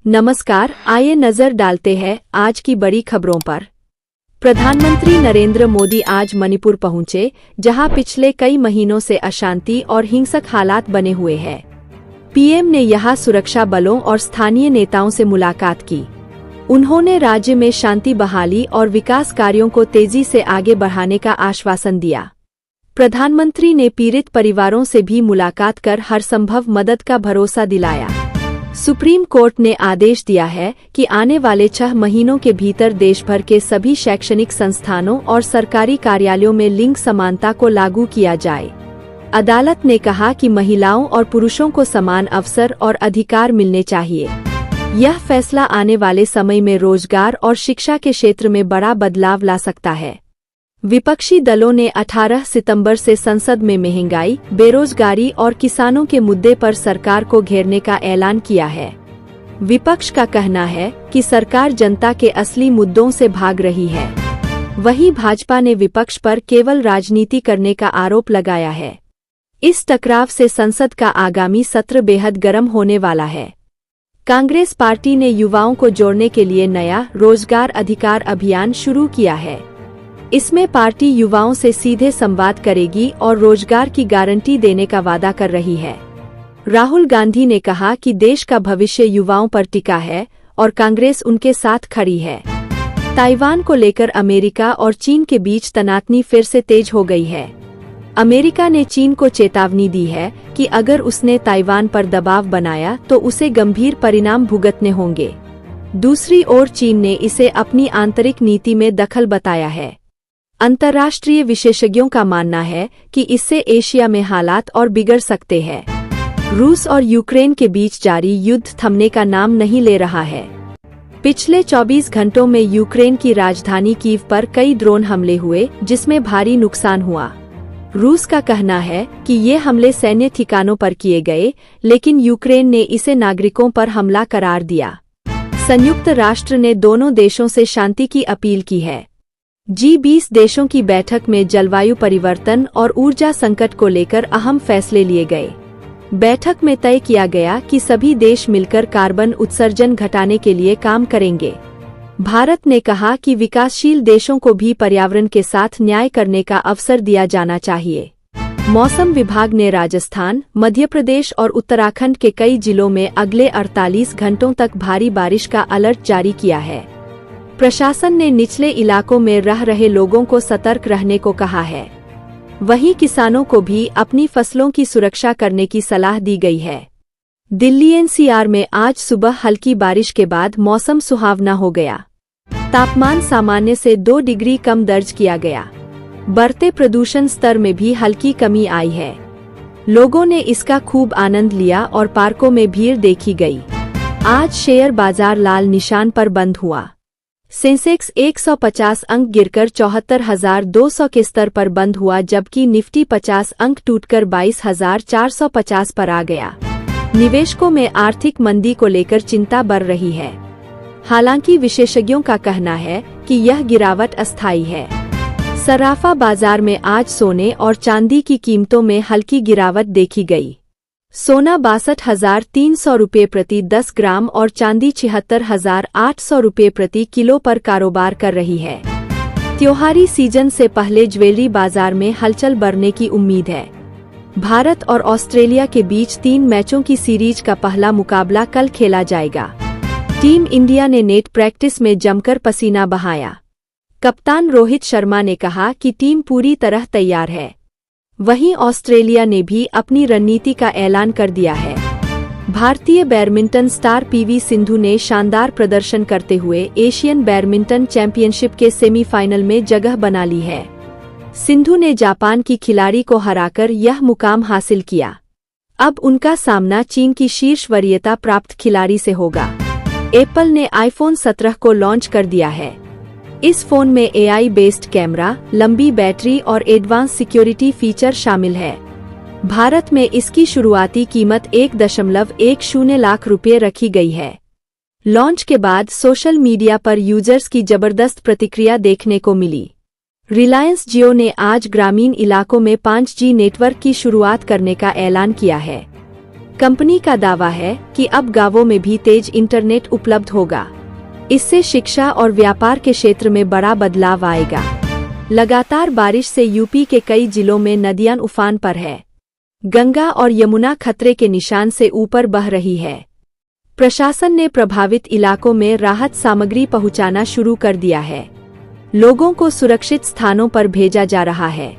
नमस्कार, आइए नजर डालते हैं आज की बड़ी खबरों पर। प्रधानमंत्री नरेंद्र मोदी आज मणिपुर पहुंचे, जहां पिछले कई महीनों से अशांति और हिंसक हालात बने हुए हैं। पीएम ने यहां सुरक्षा बलों और स्थानीय नेताओं से मुलाकात की। उन्होंने राज्य में शांति बहाली और विकास कार्यों को तेजी से आगे बढ़ाने का आश्वासन दिया। प्रधानमंत्री ने पीड़ित परिवारों से भी मुलाकात कर हरसंभव मदद का भरोसा दिलाया। सुप्रीम कोर्ट ने आदेश दिया है कि आने वाले 6 महीनों के भीतर देश भर के सभी शैक्षणिक संस्थानों और सरकारी कार्यालयों में लिंग समानता को लागू किया जाए। अदालत ने कहा कि महिलाओं और पुरुषों को समान अवसर और अधिकार मिलने चाहिए। यह फैसला आने वाले समय में रोजगार और शिक्षा के क्षेत्र में बड़ा बदलाव ला सकता है। विपक्षी दलों ने 18 सितंबर से संसद में महंगाई, बेरोजगारी और किसानों के मुद्दे पर सरकार को घेरने का ऐलान किया है। विपक्ष का कहना है कि सरकार जनता के असली मुद्दों से भाग रही है। वहीं भाजपा ने विपक्ष पर केवल राजनीति करने का आरोप लगाया है। इस टकराव से संसद का आगामी सत्र बेहद गर्म होने वाला है। कांग्रेस पार्टी ने युवाओं को जोड़ने के लिए नया रोजगार अधिकार अभियान शुरू किया है। इसमें पार्टी युवाओं से सीधे संवाद करेगी और रोजगार की गारंटी देने का वादा कर रही है। राहुल गांधी ने कहा कि देश का भविष्य युवाओं पर टिका है और कांग्रेस उनके साथ खड़ी है। ताइवान को लेकर अमेरिका और चीन के बीच तनातनी फिर से तेज हो गई है। अमेरिका ने चीन को चेतावनी दी है कि अगर उसने ताइवान पर दबाव बनाया तो उसे गंभीर परिणाम भुगतने होंगे। दूसरी ओर चीन ने इसे अपनी आंतरिक नीति में दखल बताया है। अंतर्राष्ट्रीय विशेषज्ञों का मानना है कि इससे एशिया में हालात और बिगड़ सकते हैं। रूस और यूक्रेन के बीच जारी युद्ध थमने का नाम नहीं ले रहा है। पिछले 24 घंटों में यूक्रेन की राजधानी कीव पर कई ड्रोन हमले हुए, जिसमें भारी नुकसान हुआ। रूस का कहना है कि ये हमले सैन्य ठिकानों पर किए गए, लेकिन यूक्रेन ने इसे नागरिकों पर हमला करार दिया। संयुक्त राष्ट्र ने दोनों देशों से शांति की अपील की है। G20 देशों की बैठक में जलवायु परिवर्तन और ऊर्जा संकट को लेकर अहम फैसले लिए गए। बैठक में तय किया गया कि सभी देश मिलकर कार्बन उत्सर्जन घटाने के लिए काम करेंगे। भारत ने कहा कि विकासशील देशों को भी पर्यावरण के साथ न्याय करने का अवसर दिया जाना चाहिए। मौसम विभाग ने राजस्थान, मध्य प्रदेश और उत्तराखंड के कई जिलों में अगले 48 घंटों तक भारी बारिश का अलर्ट जारी किया है। प्रशासन ने निचले इलाकों में रह रहे लोगों को सतर्क रहने को कहा है। वहीं किसानों को भी अपनी फसलों की सुरक्षा करने की सलाह दी गई है। दिल्ली एनसीआर में आज सुबह हल्की बारिश के बाद मौसम सुहावना हो गया। तापमान सामान्य से 2 डिग्री कम दर्ज किया गया। बढ़ते प्रदूषण स्तर में भी हल्की कमी आई है। लोगों ने इसका खूब आनंद लिया और पार्कों में भीड़ देखी गई। आज शेयर बाजार लाल निशान पर बंद हुआ। सेंसेक्स 150 अंक गिरकर 74,200 के स्तर पर बंद हुआ, जबकि निफ्टी 50 अंक टूटकर 22,450 पर आ गया। निवेशकों में आर्थिक मंदी को लेकर चिंता बढ़ रही है। हालांकि विशेषज्ञों का कहना है कि यह गिरावट अस्थायी है। सराफा बाजार में आज सोने और चांदी की कीमतों में हल्की गिरावट देखी गई। सोना 62,300 रुपये प्रति 10 ग्राम और चांदी 76,800 रुपये प्रति किलो पर कारोबार कर रही है। त्योहारी सीजन से पहले ज्वेलरी बाजार में हलचल बढ़ने की उम्मीद है। भारत और ऑस्ट्रेलिया के बीच 3 मैचों की सीरीज का पहला मुकाबला कल खेला जाएगा। टीम इंडिया ने नेट प्रैक्टिस में जमकर पसीना बहाया। कप्तान रोहित शर्मा ने कहा कि टीम पूरी तरह तैयार है। वहीं ऑस्ट्रेलिया ने भी अपनी रणनीति का ऐलान कर दिया है। भारतीय बैडमिंटन स्टार पीवी सिंधु ने शानदार प्रदर्शन करते हुए एशियन बैडमिंटन चैंपियनशिप के सेमीफाइनल में जगह बना ली है। सिंधु ने जापान की खिलाड़ी को हराकर यह मुकाम हासिल किया। अब उनका सामना चीन की शीर्ष वरीयता प्राप्त खिलाड़ी से होगा। एप्पल ने आईफोन 17 को लॉन्च कर दिया है। इस फोन में AI बेस्ड कैमरा, लंबी बैटरी और एडवांस सिक्योरिटी फीचर शामिल है। भारत में इसकी शुरुआती कीमत 1.10 लाख रुपये रखी गई है। लॉन्च के बाद सोशल मीडिया पर यूजर्स की जबरदस्त प्रतिक्रिया देखने को मिली। रिलायंस जियो ने आज ग्रामीण इलाकों में 5G नेटवर्क की शुरुआत करने का ऐलान किया है। कंपनी का दावा है कि अब गांवों में भी तेज इंटरनेट उपलब्ध होगा। इससे शिक्षा और व्यापार के क्षेत्र में बड़ा बदलाव आएगा। लगातार बारिश से यूपी के कई जिलों में नदियां उफान पर है। गंगा और यमुना खतरे के निशान से ऊपर बह रही है। प्रशासन ने प्रभावित इलाकों में राहत सामग्री पहुंचाना शुरू कर दिया है। लोगों को सुरक्षित स्थानों पर भेजा जा रहा है।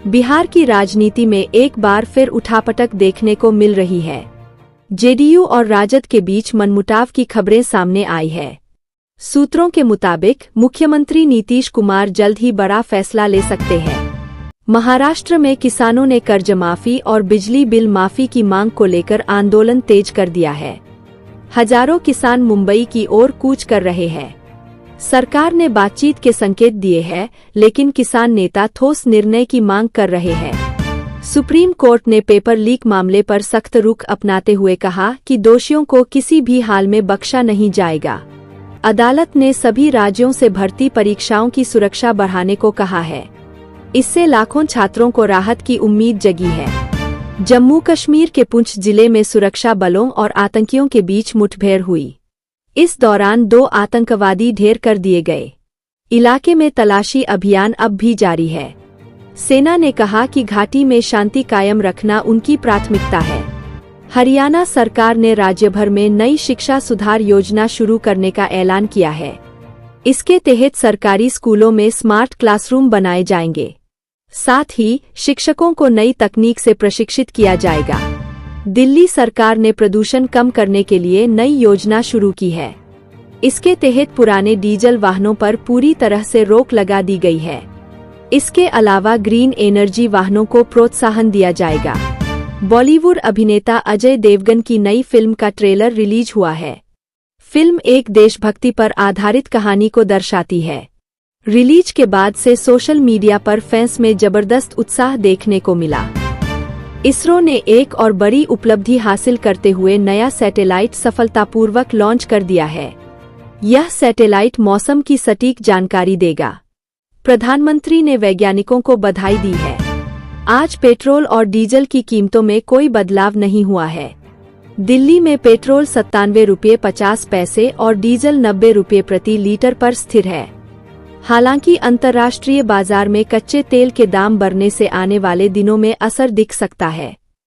बिहार की राजनीति में एक बार फिर उठापटक देखने को मिल रही है। जेडीयू और राजद के बीच मनमुटाव की खबरें सामने आई है। सूत्रों के मुताबिक मुख्यमंत्री नीतीश कुमार जल्द ही बड़ा फैसला ले सकते हैं। महाराष्ट्र में किसानों ने कर्ज माफी और बिजली बिल माफी की मांग को लेकर आंदोलन तेज कर दिया है। हजारों किसान मुंबई की ओर कूच कर रहे हैं। सरकार ने बातचीत के संकेत दिए हैं, लेकिन किसान नेता ठोस निर्णय की मांग कर रहे हैं। सुप्रीम कोर्ट ने पेपर लीक मामले पर सख्त रुख अपनाते हुए कहा कि दोषियों को किसी भी हाल में बख्शा नहीं जाएगा। अदालत ने सभी राज्यों से भर्ती परीक्षाओं की सुरक्षा बढ़ाने को कहा है। इससे लाखों छात्रों को राहत की उम्मीद जगी है। जम्मू कश्मीर के पुंछ जिले में सुरक्षा बलों और आतंकियों के बीच मुठभेड़ हुई। इस दौरान 2 आतंकवादी ढेर कर दिए गए। इलाके में तलाशी अभियान अब भी जारी है। सेना ने कहा कि घाटी में शांति कायम रखना उनकी प्राथमिकता है। हरियाणा सरकार ने राज्य भर में नई शिक्षा सुधार योजना शुरू करने का ऐलान किया है। इसके तहत सरकारी स्कूलों में स्मार्ट क्लासरूम बनाए जाएंगे। साथ ही शिक्षकों को नई तकनीक से प्रशिक्षित किया जाएगा। दिल्ली सरकार ने प्रदूषण कम करने के लिए नई योजना शुरू की है। इसके तहत पुराने डीजल वाहनों पर पूरी तरह से रोक लगा दी गई है। इसके अलावा ग्रीन एनर्जी वाहनों को प्रोत्साहन दिया जाएगा। बॉलीवुड अभिनेता अजय देवगन की नई फिल्म का ट्रेलर रिलीज हुआ है। फिल्म एक देशभक्ति पर आधारित कहानी को दर्शाती है। रिलीज के बाद से सोशल मीडिया पर फैंस में जबरदस्त उत्साह देखने को मिला। इसरो ने एक और बड़ी उपलब्धि हासिल करते हुए नया सैटेलाइट सफलतापूर्वक लॉन्च कर दिया है। यह सैटेलाइट मौसम की सटीक जानकारी देगा। प्रधानमंत्री ने वैज्ञानिकों को बधाई दी है। आज पेट्रोल और डीजल की कीमतों में कोई बदलाव नहीं हुआ है। दिल्ली में पेट्रोल 97 रुपये 50 पैसे और डीजल 90 रुपये प्रति लीटर पर स्थिर है। हालांकि अंतर्राष्ट्रीय बाजार में कच्चे तेल के दाम बढ़ने से आने वाले दिनों में असर दिख सकता है।